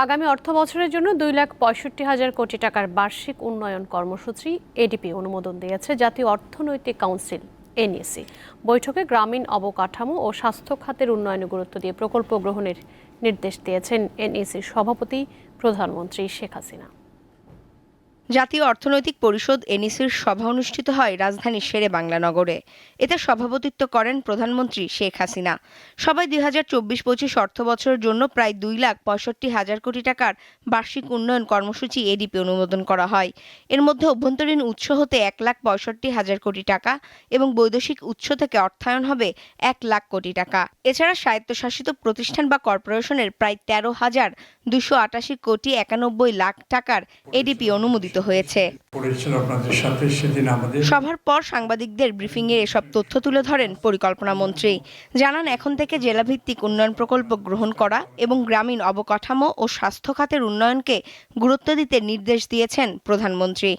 আগামী অর্থবছরের জন্য 2,65,000 কোটি টাকার বার্ষিক উন্নয়ন কর্মসূচি এডিপি অনুমোদন দিয়েছে জাতীয় অর্থনৈতিক কাউন্সিল এনইসি। বৈঠকে গ্রামীণ অবকাঠামো ও স্বাস্থ্য খাতের উন্নয়নে গুরুত্ব দিয়ে প্রকল্প গ্রহণের নির্দেশ দিয়েছেন এনইসির সভাপতি প্রধানমন্ত্রী শেখ হাসিনা। জাতীয় অর্থনৈতিক পরিষদ এনইসির সভা অনুষ্ঠিত হয় রাজধানীর শেরেবাংলা নগরে। এতে সভাপতিত্ব করেন প্রধানমন্ত্রী শেখ হাসিনা। সবাই 2024-25 অর্থবছরের জন্য প্রায় 2,65,000 কোটি টাকার বার্ষিক উন্নয়ন কর্মসূচি এডিপি অনুমোদন করা হয়। এর মধ্যে অভ্যন্তরীণ উৎস হতে 1,65,000 কোটি টাকা এবং বৈদেশিক উৎস থেকে অর্থায়ন হবে 1 লাখ কোটি টাকা। এছাড়া স্বায়ত্তশাসিত প্রতিষ্ঠান বা কর্পোরেশনের প্রায় 13,288 কোটি 91 লাখ টাকার এডিপি অনুমোদিত হয়েছে। সভার পর সাংবাদিকদের ব্রিফিংয়ে এসব তথ্য তুলে ধরেন পরিকল্পনা মন্ত্রী। জানান, এখন থেকে জেলাভিত্তিক উন্নয়ন প্রকল্প গ্রহণ করা এবং গ্রামীণ অবকাঠামো ও স্বাস্থ্য খাতের উন্নয়নকে গুরুত্ব দিতে নির্দেশ দিয়েছেন প্রধানমন্ত্রী।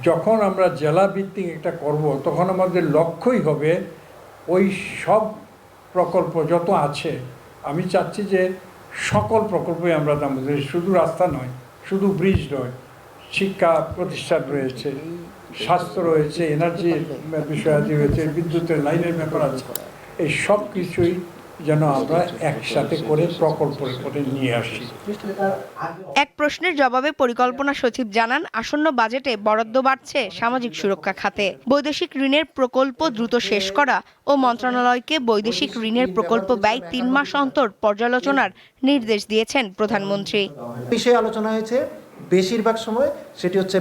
যখন আমরা জেলা ভিত্তিক একটা করব, তখন আমাদের লক্ষ্যই হবে ওই সব প্রকল্প যত আছে, আমি চাচ্ছি যে সকল প্রকল্পই আমরা আমাদের, শুধু রাস্তা নয়, শুধু ব্রিজ নয়, শিক্ষা প্রতিষ্ঠান রয়েছে, স্বাস্থ্য রয়েছে, এনার্জির বিষয়াদি রয়েছে, বিদ্যুতের লাইনের ব্যাপার আছে, এই সব কিছুই যেন আমরা একসাথে করে প্রকল্প করে নিয়ে আসি। এক প্রশ্নের জবাবে পরিকল্পনা সচিব জানান, আসন্ন বাজেটে বরাদ্দ বাড়ছে সামাজিক সুরক্ষা খাতে। বৈদেশিক ঋণের প্রকল্প দ্রুত শেষ করা ও মন্ত্রণালয়কে বৈদেশিক ঋণের প্রকল্প ব্যয় 3 মাস অন্তর পর্যালোচনার নির্দেশ দিয়েছেন প্রধানমন্ত্রী। বিষয়ে আলোচনা হয়েছে, বেশিরভাগ সময় সেটি হচ্ছে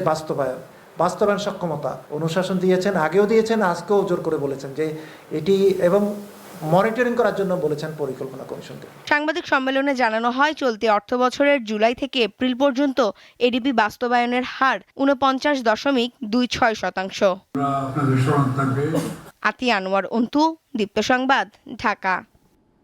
বাস্তবায়ন সক্ষমতা। অনুশাসন দিয়েছেন, আগেও দিয়েছেন, আজকেও জোর করে বলেছেন যে এটি, এবং মনিটরিং করার জন্য বলেছেন পরিকল্পনা কমিশনকে। সাংবাদিক সম্মেলনে জানানো হয়, চলতি অর্থবছরের জুলাই থেকে এপ্রিল পর্যন্ত এডিপি বাস্তবায়নের হার 49.26%। আতিয়া আনোয়ার অন্তু, দীপ্ত সংবাদ, ঢাকা।